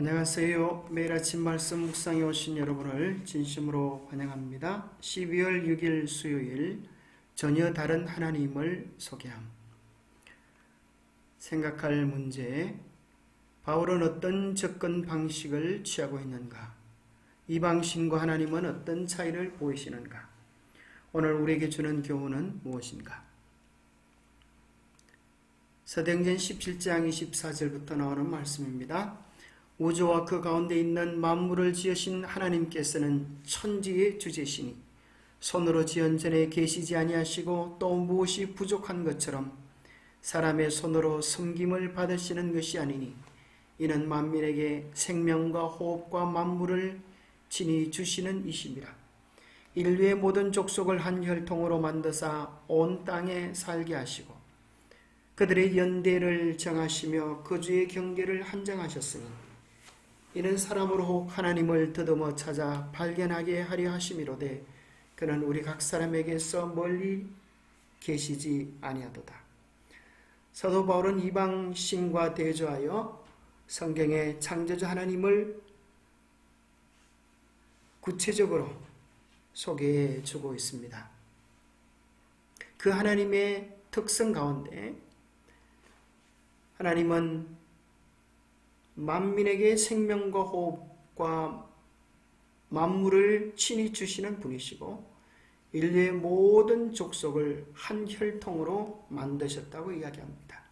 안녕하세요. 매일 아침 말씀 묵상에 오신 여러분을 진심으로 환영합니다. 12월 6일 수요일 전혀 다른 하나님을 소개함. 생각할 문제, 바울은 어떤 접근 방식을 취하고 있는가? 이 방식과 하나님은 어떤 차이를 보이시는가? 오늘 우리에게 주는 교훈은 무엇인가? 사도행전 17장 24절부터 나오는 말씀입니다. 우주와 그 가운데 있는 만물을 지으신 하나님께서는 천지의 주제시니 손으로 지은 전에 계시지 아니하시고 또 무엇이 부족한 것처럼 사람의 손으로 섬김을 받으시는 것이 아니니 이는 만민에게 생명과 호흡과 만물을 친히 주시는 이심이라. 인류의 모든 족속을 한 혈통으로 만드사 온 땅에 살게 하시고 그들의 연대를 정하시며 거주의 경계를 한정하셨으니 이는 사람으로 하나님을 더듬어 찾아 발견하게 하려 하심이로되 그는 우리 각 사람에게서 멀리 계시지 아니하도다. 사도 바울은 이방 신과 대조하여 성경의 창조주 하나님을 구체적으로 소개해 주고 있습니다. 그 하나님의 특성 가운데 하나님은 만민에게 생명과 호흡과 만물을 친히 주시는 분이시고 인류의 모든 족속을 한 혈통으로 만드셨다고 이야기합니다.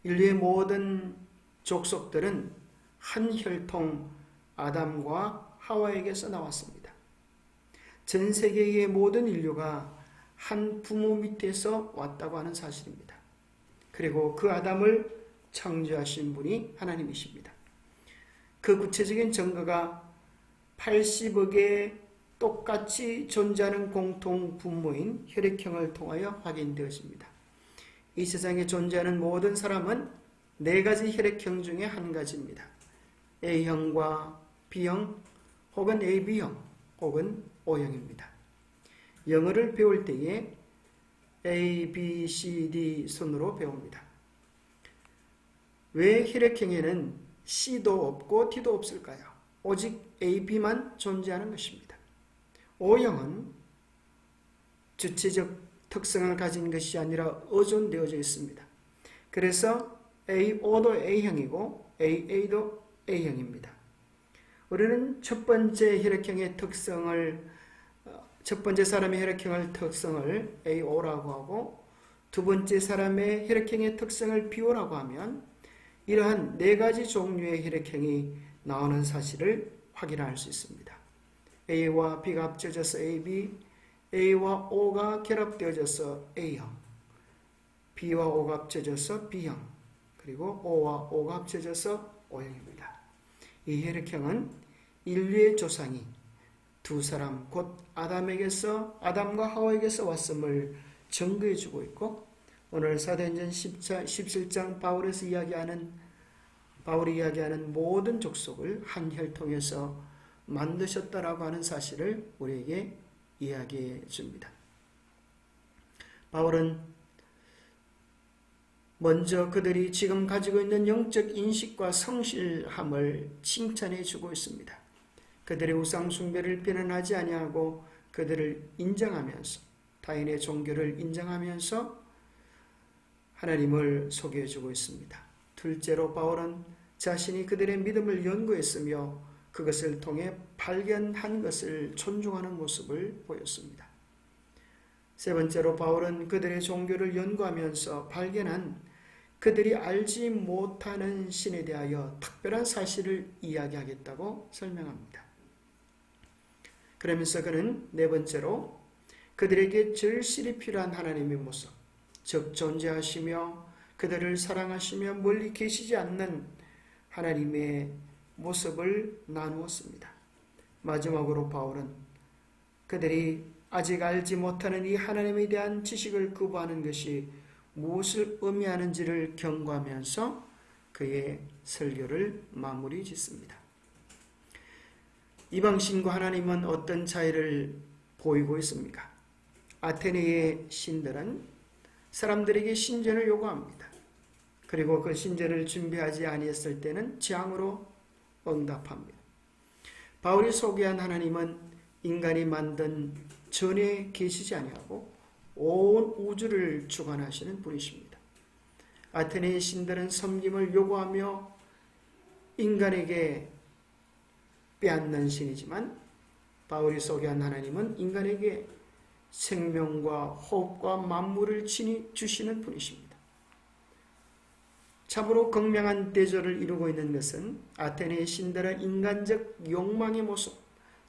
인류의 모든 족속들은 한 혈통 아담과 하와에게서 나왔습니다. 전 세계의 모든 인류가 한 부모 밑에서 왔다고 하는 사실입니다. 그리고 그 아담을 창조하신 분이 하나님이십니다. 그 구체적인 증거가 80억의 똑같이 존재하는 공통 분모인 혈액형을 통하여 확인되었습니다. 이 세상에 존재하는 모든 사람은 네 가지 혈액형 중에 한 가지입니다. A형과 B형 혹은 AB형 혹은 O형입니다. 영어를 배울 때에 A, B, C, D 순으로 배웁니다. 왜 혈액형에는 C도 없고 D도 없을까요? 오직 A, B만 존재하는 것입니다. O형은 주체적 특성을 가진 것이 아니라 의존되어져 있습니다. 그래서 AO도 A형이고 AA도 A형입니다. 우리는 첫 번째 사람의 혈액형을 특성을 AO라고 하고 두 번째 사람의 혈액형의 특성을 BO라고 하면 이러한 네 가지 종류의 혈액형이 나오는 사실을 확인할 수 있습니다. A와 B가 합쳐져서 AB, A와 O가 결합되어져서 A형, B와 O가 합쳐져서 B형, 그리고 O와 O가 합쳐져서 O형입니다. 이 혈액형은 인류의 조상이 두 사람 곧 아담과 하와에게서 왔음을 증거해 주고 있고 오늘 사도행전 17장 바울이 이야기하는 모든 족속을 한 혈통에서 만드셨다라고 하는 사실을 우리에게 이야기해 줍니다. 바울은 먼저 그들이 지금 가지고 있는 영적 인식과 성실함을 칭찬해 주고 있습니다. 그들의 우상 숭배를 비난하지 아니하고 그들을 인정하면서 타인의 종교를 인정하면서 하나님을 소개해 주고 있습니다. 둘째로 바울은 자신이 그들의 믿음을 연구했으며 그것을 통해 발견한 것을 존중하는 모습을 보였습니다. 세 번째로 바울은 그들의 종교를 연구하면서 발견한 그들이 알지 못하는 신에 대하여 특별한 사실을 이야기하겠다고 설명합니다. 그러면서 그는 네 번째로 그들에게 절실히 필요한 하나님의 모습, 즉 존재하시며 그들을 사랑하시며 멀리 계시지 않는 하나님의 모습을 나누었습니다. 마지막으로 바울은 그들이 아직 알지 못하는 이 하나님에 대한 지식을 거부하는 것이 무엇을 의미하는지를 경고하면서 그의 설교를 마무리 짓습니다. 이방신과 하나님은 어떤 차이를 보이고 있습니까? 아테네의 신들은 사람들에게 신전을 요구합니다. 그리고 그 신전을 준비하지 아니했을 때는 재앙으로 응답합니다. 바울이 소개한 하나님은 인간이 만든 전에 계시지 아니하고 온 우주를 주관하시는 분이십니다. 아테네의 신들은 섬김을 요구하며 인간에게 빼앗는 신이지만 바울이 소개한 하나님은 인간에게 생명과 호흡과 만물을 친히 주시는 분이십니다. 참으로 극명한 대조를 이루고 있는 것은 아테네의 신들의 인간적 욕망의 모습,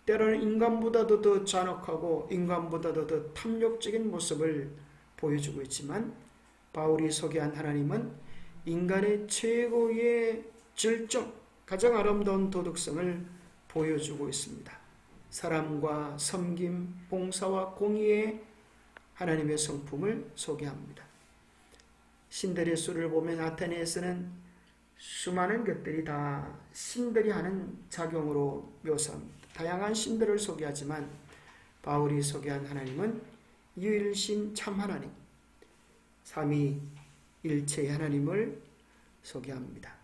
때로는 인간보다도 더 잔혹하고 인간보다도 더 탐욕적인 모습을 보여주고 있지만 바울이 소개한 하나님은 인간의 최고의 절정, 가장 아름다운 도덕성을 보여주고 있습니다. 사람과 섬김, 봉사와 공의의 하나님의 성품을 소개합니다. 신들의 수를 보면 아테네에서는 수많은 것들이 다 신들이 하는 작용으로 묘사합니다. 다양한 신들을 소개하지만 바울이 소개한 하나님은 유일신 참 하나님, 삼위일체의 하나님을 소개합니다.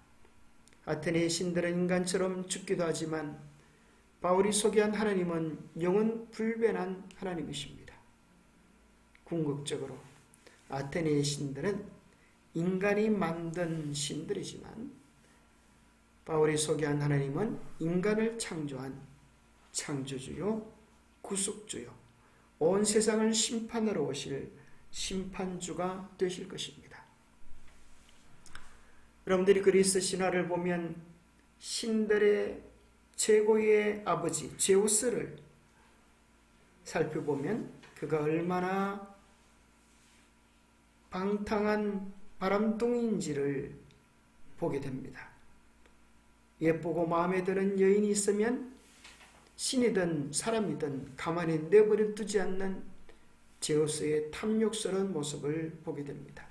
아테네의 신들은 인간처럼 죽기도 하지만 바울이 소개한 하나님은 영원 불변한 하나님이십니다. 궁극적으로 아테네의 신들은 인간이 만든 신들이지만 바울이 소개한 하나님은 인간을 창조한 창조주요, 구속주요, 온 세상을 심판하러 오실 심판주가 되실 것입니다. 여러분들이 그리스 신화를 보면 신들의 최고의 아버지 제우스를 살펴보면 그가 얼마나 방탕한 바람둥이인지를 보게 됩니다. 예쁘고 마음에 드는 여인이 있으면 신이든 사람이든 가만히 내버려 두지 않는 제우스의 탐욕스러운 모습을 보게 됩니다.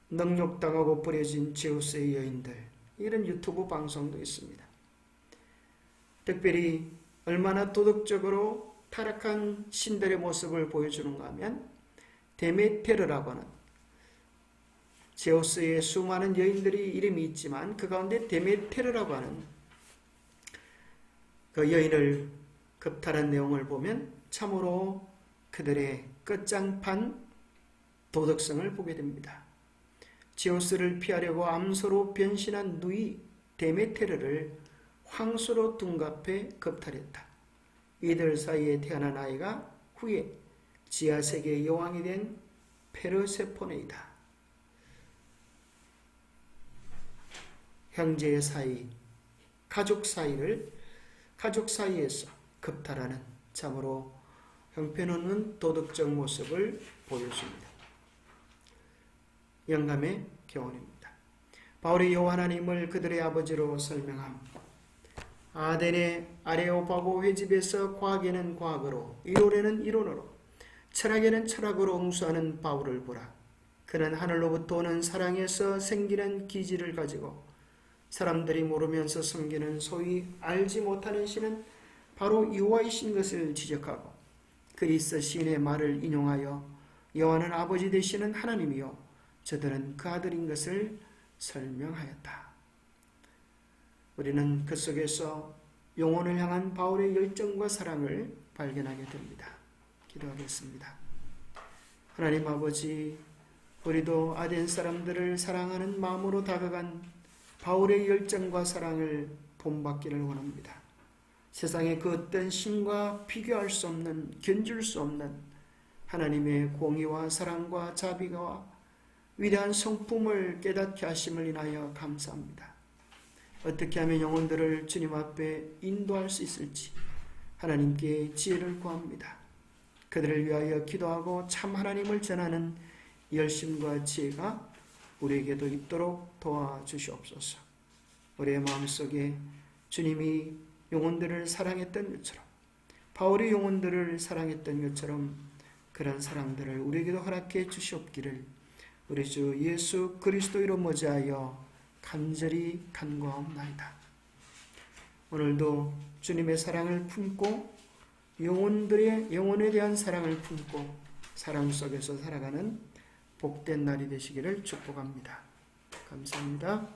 능욕당하고 버려진 제우스의 여인들, 이런 유튜브 방송도 있습니다. 특별히 얼마나 도덕적으로 타락한 신들의 모습을 보여주는가 하면 데메테르라고 하는 제우스의 수많은 여인들이 이름이 있지만 그 가운데 데메테르라고 하는 그 여인을 겁탈한 내용을 보면 참으로 그들의 끝장판 도덕성을 보게 됩니다. 제우스를 피하려고 암소로 변신한 누이 데메테르를 황소로 둔갑해 겁탈했다. 이들 사이에 태어난 아이가 후에 지하세계의 여왕이 된 페르세포네이다. 형제 사이, 가족 사이에서 겁탈하는 참으로 형편없는 도덕적 모습을 보여줍니다. 영감의 교훈입니다. 바울이 여호와 하나님을 그들의 아버지로 설명함. 아덴의 아레오파고 회집에서 과학에는 과학으로, 이론에는 이론으로, 철학에는 철학으로 응수하는 바울을 보라. 그는 하늘로부터 오는 사랑에서 생기는 기질을 가지고 사람들이 모르면서 섬기는 소위 알지 못하는 신은 바로 여호와이신 것을 지적하고 그리스 시인의 말을 인용하여 여호와는 아버지 되시는 하나님이요 저들은 그 아들인 것을 설명하였다. 우리는 그 속에서 영혼을 향한 바울의 열정과 사랑을 발견하게 됩니다. 기도하겠습니다. 하나님 아버지, 우리도 아덴 사람들을 사랑하는 마음으로 다가간 바울의 열정과 사랑을 본받기를 원합니다. 세상의 그 어떤 신과 비교할 수 없는, 견줄 수 없는 하나님의 공의와 사랑과 자비와 위대한 성품을 깨닫게 하심을 인하여 감사합니다. 어떻게 하면 영혼들을 주님 앞에 인도할 수 있을지 하나님께 지혜를 구합니다. 그들을 위하여 기도하고 참 하나님을 전하는 열심과 지혜가 우리에게도 있도록 도와주시옵소서. 우리의 마음속에 주님이 영혼들을 사랑했던 것처럼, 바울이 영혼들을 사랑했던 것처럼 그런 사랑들을 우리에게도 허락해 주시옵기를 우리 주 예수 그리스도로 머지하여 간절히 간구하옵나이다. 오늘도 주님의 사랑을 품고 영혼에 대한 사랑을 품고 사랑 속에서 살아가는 복된 날이 되시기를 축복합니다. 감사합니다.